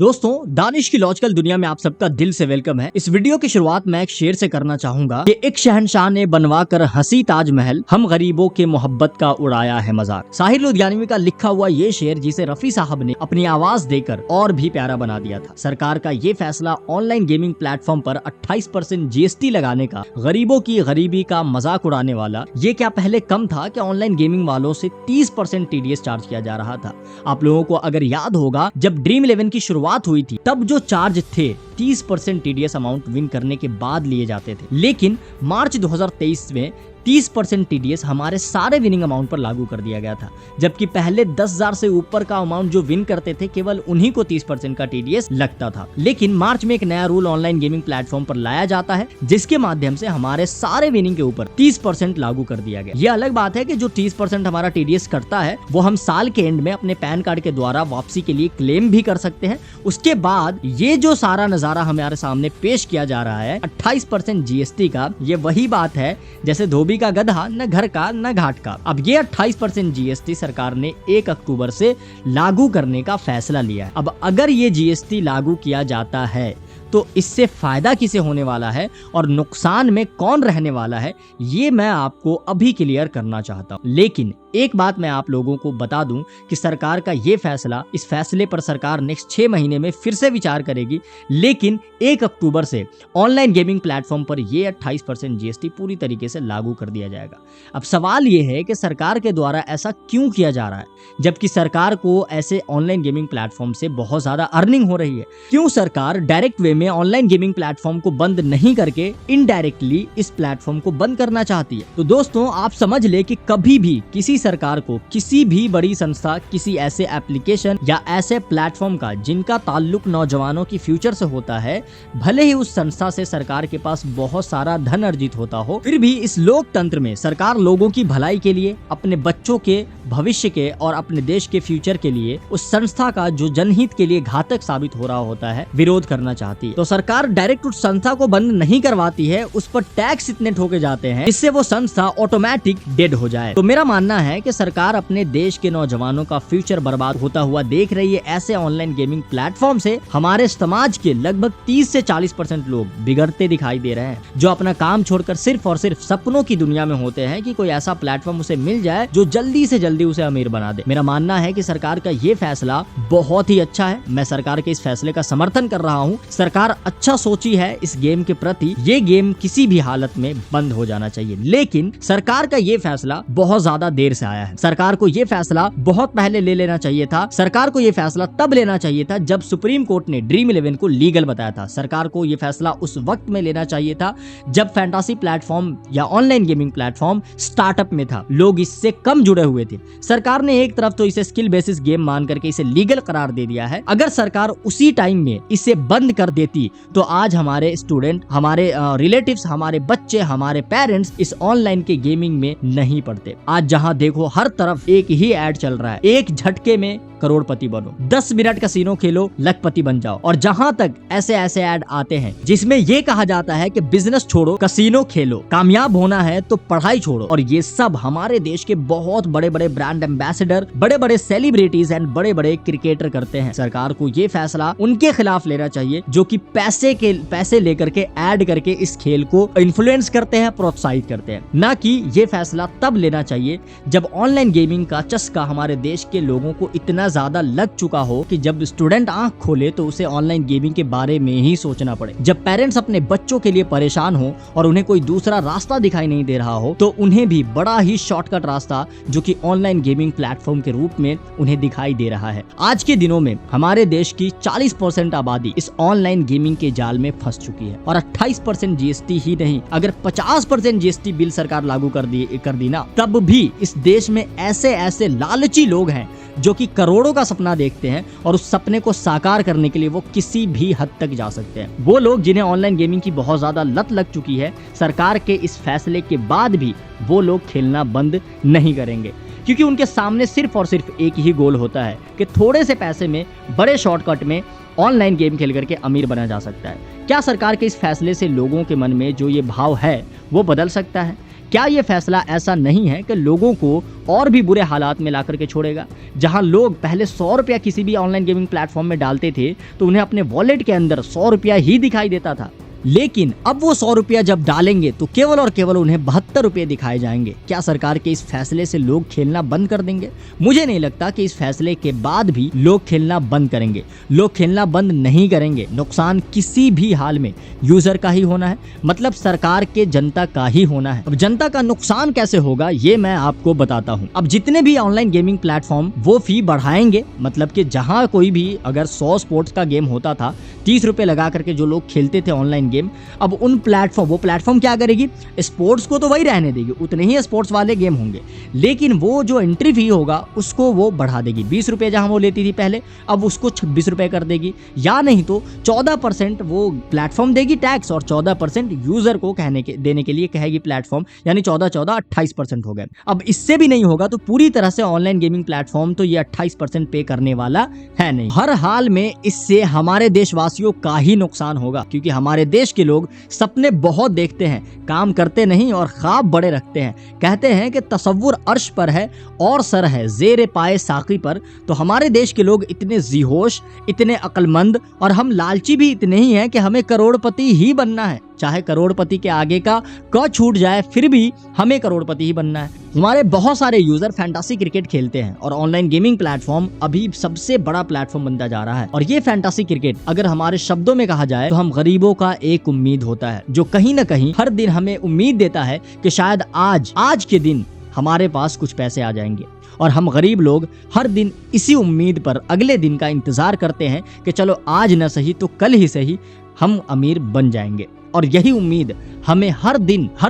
दोस्तों, दानिश की लॉजिकल दुनिया में आप सबका दिल से वेलकम है। इस वीडियो की शुरुआत मैं एक शेर से करना चाहूंगा कि एक शहंशाह ने बनवा कर हंसी ताजमहल, हम गरीबों के मोहब्बत का उड़ाया है मजाक। साहिर लुधियानवी का लिखा हुआ ये शेर जिसे रफी साहब ने अपनी आवाज देकर और भी प्यारा बना दिया था। सरकार का ये फैसला ऑनलाइन गेमिंग प्लेटफॉर्म पर 28% जीएसटी लगाने का, गरीबों की गरीबी का मजाक उड़ाने वाला, ये क्या पहले कम था कि ऑनलाइन गेमिंग वालों से 30% टीडीएस चार्ज किया जा रहा था। आप लोगों को अगर याद होगा, जब ड्रीम 11 की शुरुआत हुई थी तब जो चार्ज थे 30% टीडीएस अमाउंट विन करने के बाद लिए जाते थे, लेकिन मार्च 2023 में 30% टीडीएस हमारे सारे विनिंग अमाउंट पर लागू कर दिया गया था। जबकि पहले 10,000 से ऊपर का अमाउंट जो विन करते थे केवल उन्हीं को 30% का टीडीएस लगता था। लेकिन मार्च में एक नया रूल ऑनलाइन गेमिंग प्लेटफॉर्म पर लाया जाता है, जिसके माध्यम से हमारे सारे विनिंग के ऊपर 30% लागू कर दिया गया। ये अलग बात है कि जो 30% हमारा टीडीएस करता है वो हम साल के एंड में अपने पैन कार्ड के द्वारा वापसी के लिए क्लेम भी कर सकते हैं। उसके बाद ये जो सारा नजारा हमारे सामने पेश किया जा रहा है 28% जीएसटी का, ये वही बात है जैसे धोबी का गधा, न घर का न घाट का। अब ये 28% जीएसटी सरकार ने 1 अक्टूबर से लागू करने का फैसला लिया है। अब अगर ये जीएसटी लागू किया जाता है तो इससे फायदा किसे होने वाला है और नुकसान में कौन रहने वाला है, ये मैं आपको अभी क्लियर करना चाहता हूं। लेकिन एक बात मैं आप लोगों को बता दूं कि सरकार का ये फैसला, इस फैसले पर सरकार नेक्स्ट 6 महीने में फिर से विचार करेगी, लेकिन 1 अक्टूबर से ऑनलाइन गेमिंग प्लेटफॉर्म पर ये 28% जीएसटी पूरी तरीके से लागू कर दिया जाएगा। अब सवाल ये है कि सरकार के द्वारा ऐसा क्यों किया जा रहा है, जबकि सरकार को ऐसे ऑनलाइन गेमिंग प्लेटफॉर्म से बहुत ज्यादा अर्निंग हो रही है। क्यों सरकार डायरेक्ट वे में ऑनलाइन गेमिंग प्लेटफॉर्म को बंद नहीं करके इनडायरेक्टली इस प्लेटफॉर्म को बंद करना चाहती है? तो दोस्तों, आप समझ ले कि कभी भी किसी सरकार को किसी भी बड़ी संस्था किसी ऐसे एप्लीकेशन या ऐसे प्लेटफॉर्म का जिनका ताल्लुक नौजवानों की फ्यूचर से होता है, भले ही उस संस्था से सरकार के पास बहुत सारा धन अर्जित होता हो, फिर भी इस लोकतंत्र में सरकार लोगों की भलाई के लिए, अपने बच्चों के भविष्य के और अपने देश के फ्यूचर के लिए उस संस्था का जो जनहित के लिए घातक साबित हो रहा होता है, विरोध करना चाहती है। तो सरकार डायरेक्ट उस संस्था को बंद नहीं करवाती है, उस पर टैक्स इतने ठोके जाते हैं जिससे वो संस्था ऑटोमेटिक डेड हो जाए। तो मेरा मानना है कि सरकार अपने देश के नौजवानों का फ्यूचर बर्बाद होता हुआ देख रही है। ऐसे ऑनलाइन गेमिंग प्लेटफॉर्म से हमारे समाज के लगभग 30 से 40% लोग बिगड़ते दिखाई दे रहे हैं, जो अपना काम छोड़कर सिर्फ और सिर्फ सपनों की दुनिया में होते हैं कि कोई ऐसा प्लेटफॉर्म उसे मिल जाए जो जल्दी से जल्दी उसे अमीर बना दे। मेरा मानना है कि सरकार का ये फैसला बहुत ही अच्छा है। मैं सरकार के इस फैसले का समर्थन कर रहा हूँ। सरकार अच्छा सोची है इस गेम के प्रति। ये गेम किसी भी हालत में बंद हो जाना चाहिए, लेकिन सरकार का ये फैसला बहुत ज्यादा देर से आया है। सरकार को ये फैसला बहुत पहले ले लेना चाहिए था। सरकार को ये फैसला तब लेना चाहिए था जब सुप्रीम कोर्ट ने ड्रीम 11 को लीगल बताया था। सरकार को ये फैसला उस वक्त में लेना चाहिए था जब फैंटासी प्लेटफॉर्म या ऑनलाइन गेमिंग प्लेटफॉर्म स्टार्टअप में था, लोग इससे कम जुड़े हुए थे। सरकार ने एक तरफ तो इसे स्किल बेसिस गेम मान करके इसे लीगल करार दे दिया है। अगर सरकार उसी टाइम में इसे बंद कर देती तो आज हमारे स्टूडेंट, हमारे रिलेटिव्स, हमारे बच्चे, हमारे पेरेंट्स इस ऑनलाइन के गेमिंग में नहीं पड़ते। आज जहां देखो हर तरफ एक ही ऐड चल रहा है, एक झटके में करोड़पति बनो, 10 मिनट कैसीनो खेलो, लखपति बन जाओ। और जहां तक ऐसे ऐसे ऐड आते हैं जिसमें ये कहा जाता है कि बिजनेस छोड़ो, कैसीनो खेलो, कामयाब होना है तो पढ़ाई छोड़ो, और ये सब हमारे देश के बहुत बड़े बड़े ब्रांड एम्बेसडर, बड़े बड़े सेलिब्रिटीज एंड बड़े बड़े क्रिकेटर करते हैं। सरकार को ये फैसला उनके खिलाफ लेना चाहिए जो कि पैसे लेकर के ऐड करके इस खेल को इन्फ्लुएंस करते हैं, प्रोत्साहित करते हैं। ना कि ये फैसला तब लेना चाहिए जब ऑनलाइन गेमिंग का चस्का हमारे देश के लोगों को इतना ज्यादा लग चुका हो कि जब स्टूडेंट आंख खोले तो उसे ऑनलाइन गेमिंग के बारे में ही सोचना पड़े। जब पेरेंट्स अपने बच्चों के लिए परेशान हो और उन्हें कोई दूसरा रास्ता दिखाई नहीं दे रहा हो, तो उन्हें भी बड़ा ही शॉर्टकट रास्ता जो कि ऑनलाइन गेमिंग प्लेटफॉर्म के रूप में उन्हें दिखाई दे रहा है। आज के दिनों में हमारे देश की 40% आबादी इस ऑनलाइन गेमिंग के जाल में फंस चुकी है। और 28% जीएसटी ही नहीं, अगर 50% जीएसटी बिल सरकार लागू कर दी ना, तब भी इस देश में ऐसे लालची लोग हैं जो कि करोड़ों का सपना देखते हैं और उस सपने को साकार करने के लिए वो किसी भी हद तक जा सकते हैं। वो लोग जिन्हें ऑनलाइन गेमिंग की बहुत ज्यादा लत लग चुकी है, सरकार के इस फैसले के बाद भी वो लोग खेलना बंद नहीं करेंगे, क्योंकि उनके सामने सिर्फ और सिर्फ एक ही गोल होता है कि थोड़े से पैसे में, बड़े शॉर्टकट में ऑनलाइन गेम खेल करके अमीर बना जा सकता है। क्या सरकार के इस फैसले से लोगों के मन में जो ये भाव है वो बदल सकता है? क्या ये फैसला ऐसा नहीं है कि लोगों को और भी बुरे हालात में ला करके छोड़ेगा? जहां लोग पहले 100 रुपया किसी भी ऑनलाइन गेमिंग प्लेटफॉर्म में डालते थे तो उन्हें अपने वॉलेट के अंदर 100 रुपया ही दिखाई देता था, लेकिन अब वो 100 रुपया जब डालेंगे तो केवल और केवल उन्हें 72 रुपये दिखाए जाएंगे। क्या सरकार के इस फैसले से लोग खेलना बंद कर देंगे? मुझे नहीं लगता कि इस फैसले के बाद भी लोग खेलना बंद करेंगे। लोग खेलना बंद नहीं करेंगे। नुकसान किसी भी हाल में यूजर का ही होना है, मतलब सरकार के जनता का ही होना है। अब जनता का नुकसान कैसे होगा ये मैं आपको बताता हूँ। अब जितने भी ऑनलाइन गेमिंग प्लेटफॉर्म वो फी बढ़ाएंगे, मतलब कि जहाँ कोई भी अगर 100 स्पोर्ट्स का गेम होता था 30 रुपए लगा करके जो लोग खेलते थे ऑनलाइन गेम, अब उन प्लेटफॉर्म क्या करेगी? स्पोर्ट्स को तो वही रहने देगी, उतने ही स्पोर्ट्स वाले गेम होंगे, लेकिन वो जो एंट्री फी होगा उसको वो बढ़ा देगी। 20 रुपए जहां वो लेती थी पहले, अब उसको 26 रुपए कर देगी, या नहीं तो 14% वो प्लेटफॉर्म देगी टैक्स और 14% यूजर को देने के लिए कहेगी प्लेटफॉर्म, यानी 14 28% हो गए। अब इससे भी नहीं होगा तो पूरी तरह से ऑनलाइन गेमिंग प्लेटफॉर्म तो ये 28% पे करने वाला है नहीं। हर हाल में इससे हमारे देशवासियों का ही नुकसान होगा, क्योंकि हमारे देश के लोग सपने बहुत देखते हैं, काम करते नहीं और ख्वाब बड़े रखते हैं। कहते हैं कि तसव्वुर अर्श पर है और सर है ज़ेरे पाए साक़ी पर। तो हमारे देश के लोग इतने ज़ीहोश, इतने अक्लमंद और हम लालची भी इतने ही हैं कि हमें करोड़पति ही बनना है। चाहे करोड़पति के आगे का क छूट जाए फिर भी हमें करोड़पति ही बनना है। हमारे बहुत सारे यूजर फैंटासी क्रिकेट खेलते हैं और ऑनलाइन गेमिंग प्लेटफॉर्म अभी सबसे बड़ा प्लेटफॉर्म बनता जा रहा है। और ये फैंटासी क्रिकेट अगर हमारे शब्दों में कहा जाए तो हम गरीबों का एक उम्मीद होता है, जो कहीं ना कहीं हर दिन हमें उम्मीद देता है कि शायद आज के दिन हमारे पास कुछ पैसे आ जाएंगे। और हम गरीब लोग हर दिन इसी उम्मीद पर अगले दिन का इंतजार करते हैं कि चलो आज न सही तो कल ही सही हम अमीर बन जाएंगे। और यही उम्मीद हमें हर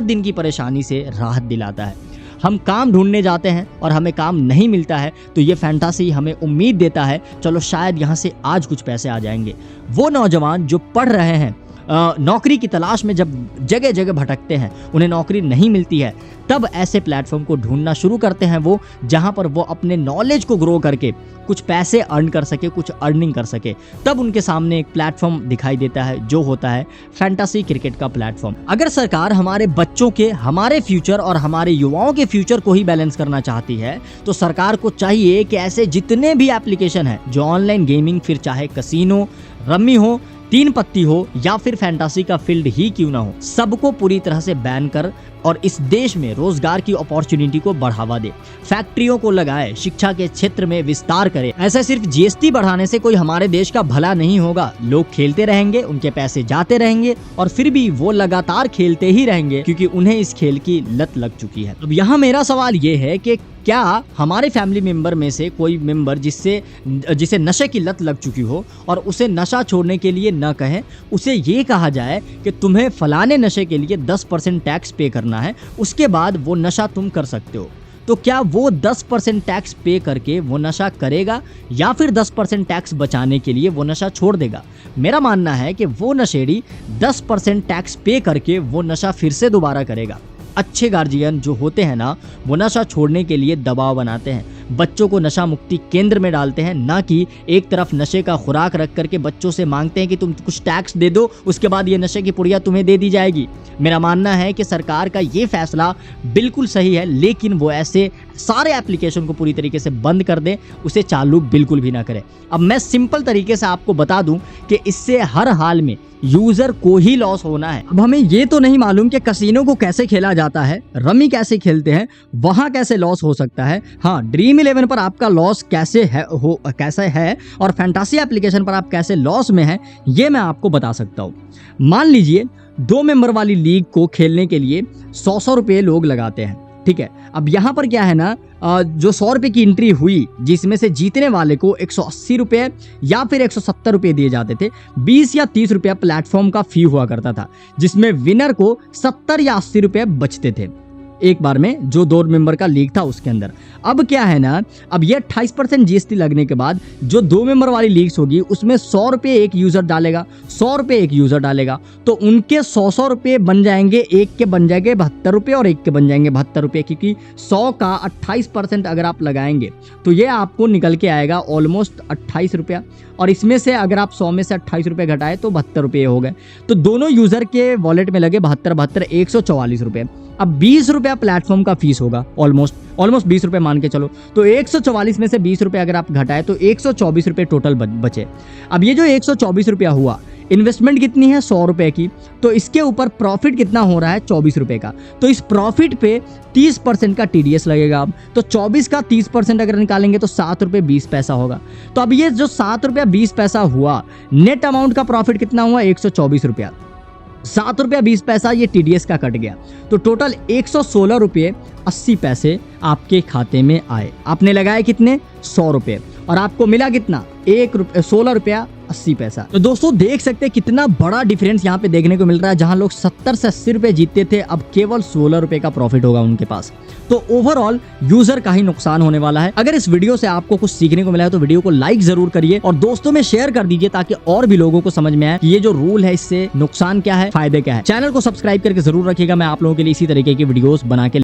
दिन की परेशानी से राहत दिलाता है। हम काम ढूंढने जाते हैं और हमें काम नहीं मिलता है तो ये फैंटासी हमें उम्मीद देता है चलो शायद यहाँ से आज कुछ पैसे आ जाएंगे। वो नौजवान जो पढ़ रहे हैं, नौकरी की तलाश में जब जगह जगह भटकते हैं, उन्हें नौकरी नहीं मिलती है, तब ऐसे प्लेटफॉर्म को ढूंढना शुरू करते हैं वो, जहां पर वो अपने नॉलेज को ग्रो करके कुछ पैसे अर्न कर सके, कुछ अर्निंग कर सके। तब उनके सामने एक प्लेटफॉर्म दिखाई देता है जो होता है फैंटासी क्रिकेट का प्लेटफॉर्म। अगर सरकार हमारे बच्चों के, हमारे फ्यूचर और हमारे युवाओं के फ्यूचर को ही बैलेंस करना चाहती है तो सरकार को चाहिए कि ऐसे जितने भी एप्लीकेशन है जो ऑनलाइन गेमिंग, फिर चाहे कसीनो, रम्मी हो, तीन पत्ती हो या फिर फैंटासी का फील्ड ही क्यों ना हो, सबको पूरी तरह से बैन कर और इस देश में रोजगार की अपॉर्चुनिटी को बढ़ावा दे, फैक्ट्रियों को लगाए, शिक्षा के क्षेत्र में विस्तार करे। ऐसा सिर्फ जीएसटी बढ़ाने से कोई हमारे देश का भला नहीं होगा। लोग खेलते रहेंगे, उनके पैसे जाते रहेंगे और फिर भी वो लगातार खेलते ही रहेंगे क्योंकि उन्हें इस खेल की लत लग चुकी है। अब यहाँ मेरा सवाल ये है कि क्या हमारे फैमिली मेंबर में से कोई मेंबर जिसे नशे की लत लग चुकी हो और उसे नशा छोड़ने के लिए न कहें, उसे ये कहा जाए कि तुम्हें फलाने नशे के लिए 10% टैक्स पे करना है, उसके बाद वो नशा तुम कर सकते हो, तो क्या वो 10% टैक्स पे करके वो नशा करेगा या फिर 10% टैक्स बचाने के लिए वो नशा छोड़ देगा? मेरा मानना है कि वो नशेड़ी 10% टैक्स पे करके वो नशा फिर से दोबारा करेगा। अच्छे गार्जियन जो होते हैं ना, वो नशा छोड़ने के लिए दबाव बनाते हैं, बच्चों को नशा मुक्ति केंद्र में डालते हैं, ना कि एक तरफ नशे का खुराक रख करके बच्चों से मांगते हैं कि तुम कुछ टैक्स दे दो, उसके बाद ये नशे की पुड़िया तुम्हें दे दी जाएगी। मेरा मानना है कि सरकार का ये फैसला बिल्कुल सही है, लेकिन वो ऐसे सारे एप्लीकेशन को पूरी तरीके से बंद कर दे, उसे चालू बिल्कुल भी ना करे। अब मैं सिंपल तरीके से आपको बता दूं कि इससे हर हाल में यूजर को ही लॉस होना है। अब हमें ये तो नहीं मालूम कि कसीनो को कैसे खेला जाता है, रमी कैसे खेलते हैं, वहां कैसे लॉस हो सकता है। हाँ, ड्रीम 11 पर आपका लॉस कैसे है और फैंटासी एप्लीकेशन पर आप कैसे लॉस में हैं, ये मैं आपको बता सकता हूँ। मान लीजिए 2 मेंबर वाली लीग को खेलने के लिए 100 रुपये लोग लगाते हैं, ठीक है। अब यहाँ पर क्या है ना, जो 100 रुपये की एंट्री हुई, जिसमें से जीतने वाले को 180 रुपये या फिर 170 रुपये दिए जाते थे। 20 या 30 रुपया प्लेटफॉर्म का फी हुआ करता था, जिसमें विनर को 70 या 80 रुपये बचते थे एक बार में, जो 2 मेंबर का लीग था उसके अंदर। अब क्या है ना, अब ये 28% जीएसटी लगने के बाद जो 2 मेंबर वाली लीग्स होगी उसमें 100 रुपये एक यूजर डालेगा, 100 रुपये एक यूजर डालेगा, तो उनके 100 रुपये बन जाएंगे, एक के बन जाएंगे 72 रुपये और एक के बन जाएंगे 72 रुपये, क्योंकि 100 का 28% अगर आप लगाएंगे तो ये आपको निकल के आएगा ऑलमोस्ट 28 रुपया। और इसमें से अगर आप 100 में से 28 रुपए घटाए तो 72 रुपए हो गए। तो दोनों यूजर के वॉलेट में लगे 72 144 रुपए। अब 20 रुपया प्लेटफॉर्म का फीस होगा, ऑलमोस्ट 20 रुपए मान के चलो। तो 144 में से 20 रुपए अगर आप घटाए तो 124 रुपए टोटल बचे। अब ये जो 124 रुपया हुआ, इन्वेस्टमेंट कितनी है 100 रुपए की, तो इसके ऊपर प्रॉफिट कितना हो रहा है 24 रुपए का। तो इस प्रॉफिट पे 30% का TDS लगेगा। अब तो 24 का 30% अगर निकालेंगे तो 7 रुपए 20 पैसा होगा। तो अब ये जो 7 रुपया 20 पैसा हुआ, नेट अमाउंट का प्रॉफिट कितना हुआ 124 रुपया। 7 रुपया 20 पैसा ये TDS का कट गया, तो टोटल 116 रुपये 80 पैसे आपके खाते में आए। आपने लगाए कितने 100 रुपये और आपको मिला कितना 16 रुपया 80 पैसा। तो दोस्तों देख सकते हैं कितना बड़ा डिफरेंस यहाँ पे देखने को मिल रहा है। जहां लोग 70 से 80 रुपए जीतते थे, अब केवल 16 रुपए का प्रॉफिट होगा उनके पास। तो ओवरऑल यूजर का ही नुकसान होने वाला है। अगर इस वीडियो से आपको कुछ सीखने को मिला है तो वीडियो को लाइक जरूर करिए और दोस्तों में शेयर कर दीजिए, ताकि और भी लोगों को समझ में आए कि ये जो रूल है इससे नुकसान क्या है, फायदे क्या है। चैनल को सब्सक्राइब करके जरूर रखिएगा, मैं आप लोगों के लिए इसी तरीके की वीडियोस बना के